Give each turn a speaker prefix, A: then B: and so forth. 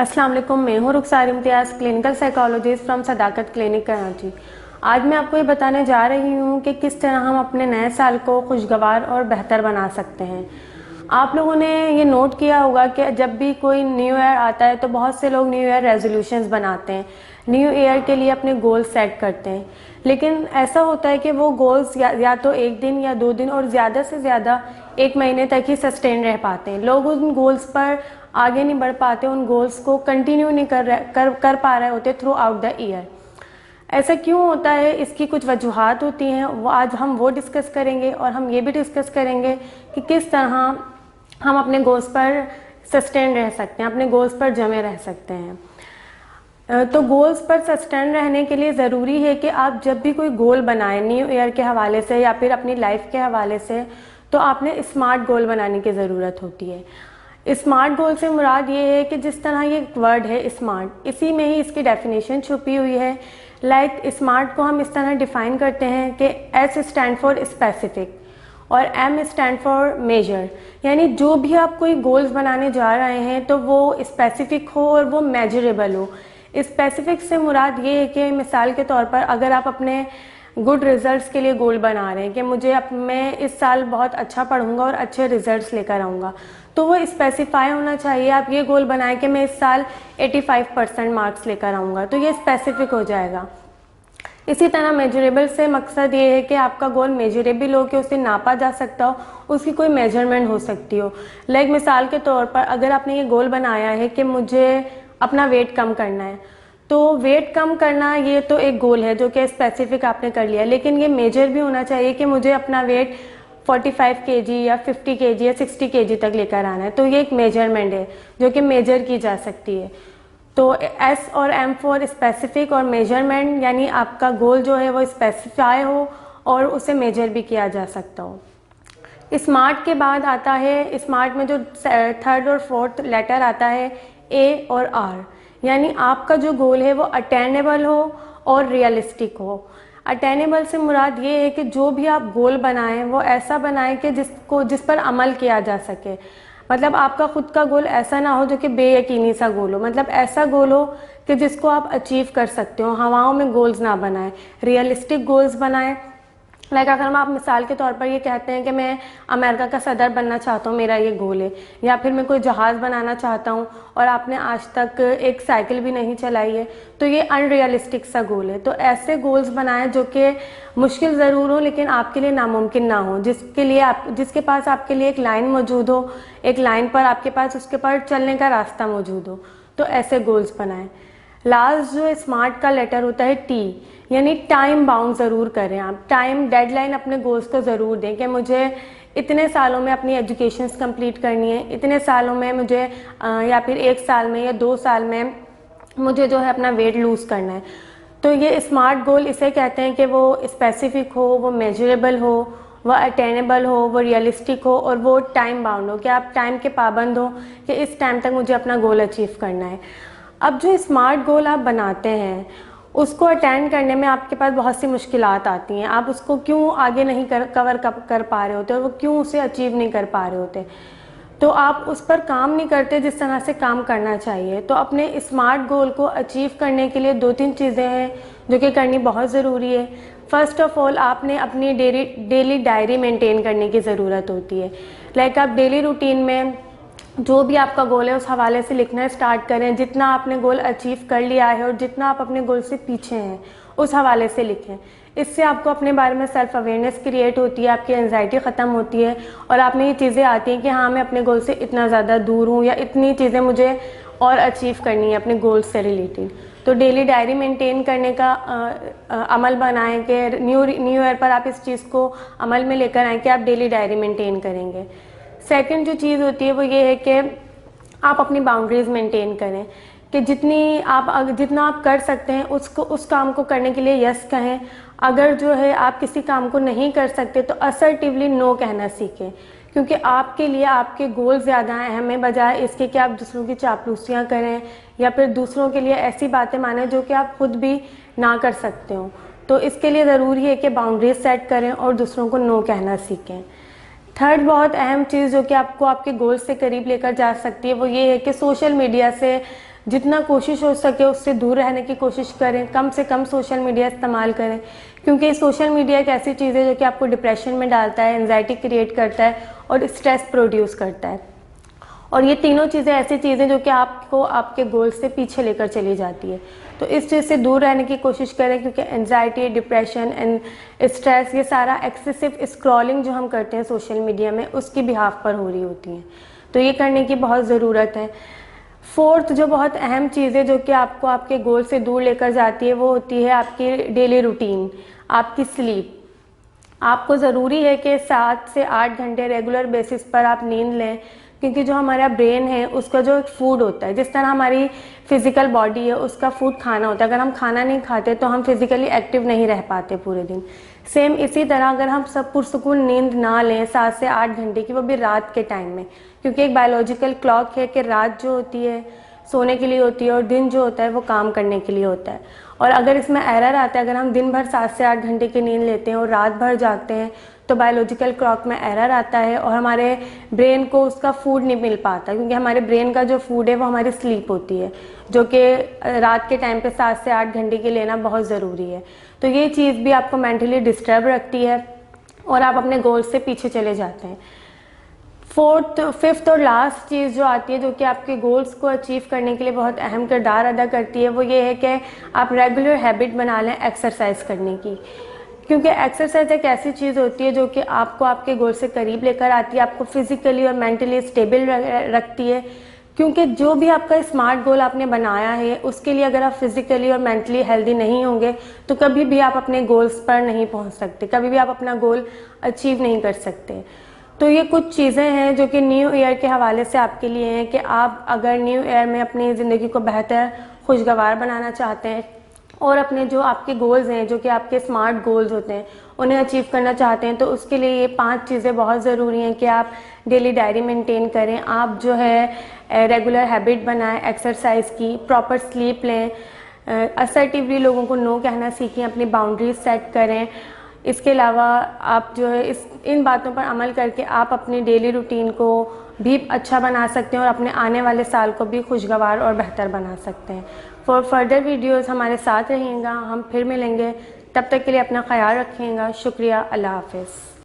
A: अस्सलाम वालेकुम, मैं हूँ Rukhsar Imtiaz, clinical psychologist from Sadaqat clinic Karachi. आज मैं आपको ये बताने जा रही हूँ कि किस तरह हम अपने नए साल को खुशगवार और बेहतर बना सकते हैं। आप लोगों ने ये नोट किया होगा कि जब भी कोई न्यू ईयर आता है तो बहुत से लोग न्यू ईयर रेजोल्यूशंस बनाते हैं, न्यू ईयर के लिए अपने गोल्स सेट करते हैं। लेकिन ऐसा होता है कि वो गोल्स या तो एक दिन या 2 दिन और ज़्यादा से ज़्यादा 1 महीने तक ही सस्टेन रह पाते हैं। लोग उन गोल्स पर आगे नहीं बढ़ पाते, उन गोल्स को कंटिन्यू नहीं कर पा रहे होते थ्रू आउट द ईयर। ऐसा क्यों होता है, इसकी कुछ वजूहात होती हैं, वो आज हम वो डिस्कस करेंगे। और हम ये भी डिस्कस करेंगे कि किस तरह हम अपने गोल्स पर सस्टेन रह सकते हैं, अपने गोल्स पर जमे रह सकते हैं। तो गोल्स पर सस्टेन रहने के लिए ज़रूरी है कि आप जब भी कोई गोल बनाएं न्यू ईयर के हवाले से या फिर अपनी लाइफ के हवाले से, तो आपने स्मार्ट गोल बनाने की ज़रूरत होती है। स्मार्ट गोल से मुराद ये है कि जिस तरह ये वर्ड है स्मार्ट, इसी में ही इसकी डेफिनेशन छुपी हुई है। लाइक स्मार्ट को हम इस तरह डिफ़ाइन करते हैं कि S स्टैंड फॉर स्पेसिफिक और M स्टैंड फॉर मेजर। यानी जो भी आप कोई गोल्स बनाने जा रहे हैं तो वो स्पेसिफिक हो और वो मेजरेबल हो। स्पेसिफिक से मुराद ये है कि मिसाल के तौर पर अगर आप अपने गुड रिजल्ट्स के लिए गोल बना रहे हैं कि मैं इस साल बहुत अच्छा पढ़ूंगा और अच्छे रिजल्ट्स लेकर आऊँगा, तो वो स्पेसिफाई होना चाहिए। आप ये गोल बनाएं कि मैं इस साल 85% मार्क्स लेकर आऊँगा, तो ये स्पेसिफिक हो जाएगा। इसी तरह मेजरेबल से मकसद ये है कि आपका गोल मेजरेबल हो, कि उसे नापा जा सकता हो, उसकी कोई मेजरमेंट हो सकती हो। लाइक मिसाल के तौर पर अगर आपने ये गोल बनाया है कि मुझे अपना वेट कम करना है, तो वेट कम करना ये तो एक गोल है जो कि स्पेसिफिक आपने कर लिया, लेकिन ये मेजर भी होना चाहिए कि मुझे अपना वेट 45 kg या 50 kg या 60 kg तक लेकर आना है। तो ये एक मेजरमेंट है जो कि मेजर की जा सकती है। तो S और M फॉर स्पेसिफिक और मेजरमेंट, यानी आपका गोल जो है वो स्पेसिफाई हो और उसे मेजर भी किया जा सकता हो। स्मार्ट के बाद आता है, स्मार्ट में जो थर्ड और फोर्थ लेटर आता है A और R, यानी आपका जो गोल है वो अटेनेबल हो और रियलिस्टिक हो। अटेनेबल से मुराद ये है कि जो भी आप गोल बनाएं वो ऐसा बनाएं कि जिस पर अमल किया जा सके। मतलब आपका खुद का गोल ऐसा ना हो जो कि बेयकीनी सा गोल हो, मतलब ऐसा गोल हो कि जिसको आप अचीव कर सकते हो। हवाओं में गोल्स ना बनाएं, रियलिस्टिक गोल्स बनाएं। लाइक अगर आप मिसाल के तौर पर ये कहते हैं कि मैं अमेरिका का सदर बनना चाहता हूँ, मेरा ये गोल है, या फिर मैं कोई जहाज़ बनाना चाहता हूँ और आपने आज तक एक साइकिल भी नहीं चलाई है, तो ये अनरियलिस्टिक सा गोल है। तो ऐसे गोल्स बनाएं जो कि मुश्किल ज़रूर हो लेकिन आपके लिए नामुमकिन ना हो, जिसके पास आपके लिए एक लाइन मौजूद हो, एक लाइन पर आपके पास उसके पर चलने का रास्ता मौजूद हो। तो ऐसे गोल्स बनाएं। लास्ट जो स्मार्ट का लेटर होता है T, यानी टाइम बाउंड ज़रूर करें। आप टाइम डेडलाइन अपने गोल्स को ज़रूर दें कि मुझे इतने सालों में अपनी एजुकेशंस कंप्लीट करनी है, इतने सालों में मुझे या फिर 1 साल में या 2 साल में मुझे जो है अपना वेट लूज़ करना है। तो ये स्मार्ट गोल इसे कहते हैं कि वो स्पेसिफिक हो, वो मेजरेबल हो, वह अटेनेबल हो, वो रियलिस्टिक हो और वो टाइम बाउंड हो, कि आप टाइम के पाबंद हो कि इस टाइम तक मुझे अपना गोल अचीव करना है। अब जो स्मार्ट गोल आप बनाते हैं उसको अटेंड करने में आपके पास बहुत सी मुश्किलात आती हैं। आप उसको क्यों आगे नहीं कवर कर पा रहे होते और वो क्यों उसे अचीव नहीं कर पा रहे होते, तो आप उस पर काम नहीं करते जिस तरह से काम करना चाहिए। तो अपने स्मार्ट गोल को अचीव करने के लिए 2-3 चीज़ें हैं जो कि करनी बहुत ज़रूरी है। फ़र्स्ट ऑफ़ ऑल आपने अपनी डेली डायरी मेंटेन करने की ज़रूरत होती है। लाइक आप डेली रूटीन में जो भी आपका गोल है उस हवाले से लिखना स्टार्ट करें। जितना आपने गोल अचीव कर लिया है और जितना आप अपने गोल से पीछे हैं उस हवाले से लिखें। इससे आपको अपने बारे में सेल्फ अवेयरनेस क्रिएट होती है, आपकी एंजाइटी ख़त्म होती है और आप में ये चीज़ें आती हैं कि हाँ मैं अपने गोल से इतना ज़्यादा दूर हूँ या इतनी चीज़ें मुझे और अचीव करनी है अपने गोल से रिलेटेड। तो डेली डायरी मेंटेन करने का अमल बनाएं कि न्यू ईयर पर आप इस चीज़ को अमल में लेकर आएँ कि आप डेली डायरी मेंटेन करेंगे। सेकंड जो चीज़ होती है वो ये है कि आप अपनी बाउंड्रीज़ मेंटेन करें कि जितना आप कर सकते हैं उस काम को करने के लिए यस कहें। अगर जो है आप किसी काम को नहीं कर सकते तो असर्टिवली नो कहना सीखें, क्योंकि आपके लिए आपके गोल ज़्यादा अहम है बजाय इसके कि आप दूसरों की चापलूसियाँ करें या फिर दूसरों के लिए ऐसी बातें मानें जो कि आप खुद भी ना कर सकते हो। तो इसके लिए ज़रूरी है कि बाउंड्रीज सेट करें और दूसरों को नो कहना सीखें। थर्ड बहुत अहम चीज़ जो कि आपको आपके गोल से करीब लेकर जा सकती है वो ये है कि सोशल मीडिया से जितना कोशिश हो सके उससे दूर रहने की कोशिश करें, कम से कम सोशल मीडिया इस्तेमाल करें, क्योंकि सोशल मीडिया एक ऐसी चीज़ है जो कि आपको डिप्रेशन में डालता है, एंजाइटी क्रिएट करता है और स्ट्रेस प्रोड्यूस करता है। और ये तीनों चीज़ें ऐसी चीज़ें जो कि आपको आपके गोल से पीछे लेकर चली जाती है। तो इस चीज़ से दूर रहने की कोशिश करें, क्योंकि एंजाइटी, डिप्रेशन एंड स्ट्रेस ये सारा एक्सेसिव स्क्रॉलिंग जो हम करते हैं सोशल मीडिया में उसकी बिहाफ पर हो रही होती हैं। तो ये करने की बहुत ज़रूरत है। फोर्थ जो बहुत अहम चीज़ है जो कि आपको आपके गोल से दूर लेकर जाती है वो होती है आपकी डेली रूटीन, आपकी स्लीप। आपको ज़रूरी है कि 7 से 8 घंटे रेगुलर बेसिस पर आप नींद लें, क्योंकि जो हमारा ब्रेन है उसका जो एक फूड होता है, जिस तरह हमारी फिज़िकल बॉडी है उसका फूड खाना होता है। अगर हम खाना नहीं खाते तो हम फिज़िकली एक्टिव नहीं रह पाते पूरे दिन। सेम इसी तरह अगर हम सब पुरसुकून नींद ना लें 7 से 8 घंटे की, वो भी रात के टाइम में, क्योंकि एक बायोलॉजिकल क्लॉक है कि रात जो होती है सोने के लिए होती है और दिन जो होता है वो काम करने के लिए होता है। और अगर इसमें एरर आता है, अगर हम दिन भर 7 से 8 घंटे की नींद लेते हैं और रात भर जागते हैं तो बायोलॉजिकल क्लॉक में एरर आता है और हमारे ब्रेन को उसका फूड नहीं मिल पाता, क्योंकि हमारे ब्रेन का जो फूड है वो हमारी स्लीप होती है, जो कि रात के टाइम पे 7 से 8 घंटे की लेना बहुत ज़रूरी है। तो ये चीज़ भी आपको मेंटली डिस्टर्ब रखती है और आप अपने गोल से पीछे चले जाते हैं। फिफ्थ और लास्ट चीज़ जो आती है जो कि आपके गोल्स को अचीव करने के लिए बहुत अहम किरदार अदा करती है, वो ये है कि आप रेगुलर हैबिट बना लें एक्सरसाइज करने की। क्योंकि एक्सरसाइज एक ऐसी चीज़ होती है जो कि आपको आपके गोल से करीब लेकर आती है, आपको फिज़िकली और मेंटली स्टेबल रखती है। क्योंकि जो भी आपका स्मार्ट गोल आपने बनाया है उसके लिए अगर आप फिज़िकली और मेंटली हेल्दी नहीं होंगे तो कभी भी आप अपने गोल्स पर नहीं पहुंच सकते, कभी भी आप अपना गोल अचीव नहीं कर सकते। तो ये कुछ चीज़ें हैं जो कि न्यू ईयर के हवाले से आपके लिए हैं कि आप अगर न्यू ईयर में अपनी ज़िंदगी को बेहतर खुशगवार बनाना चाहते हैं और अपने जो आपके गोल्स हैं जो कि आपके स्मार्ट गोल्स होते हैं उन्हें अचीव करना चाहते हैं, तो उसके लिए ये 5 चीज़ें बहुत ज़रूरी हैं कि आप डेली डायरी मेंटेन करें, आप जो है रेगुलर हैबिट बनाएं एक्सरसाइज की, प्रॉपर स्लीप लें, असर्टिवली लोगों को नो कहना सीखें, अपनी बाउंड्रीज सेट करें। इसके अलावा आप जो है इन बातों पर अमल करके आप अपनी डेली रूटीन को भी अच्छा बना सकते हैं और अपने आने वाले साल को भी खुशगवार और बेहतर बना सकते हैं। फॉर फर्दर वीडियोस हमारे साथ रहिएगा, हम फिर मिलेंगे, तब तक के लिए अपना ख्याल रखिएगा। शुक्रिया, अल्लाह हाफ़िज़।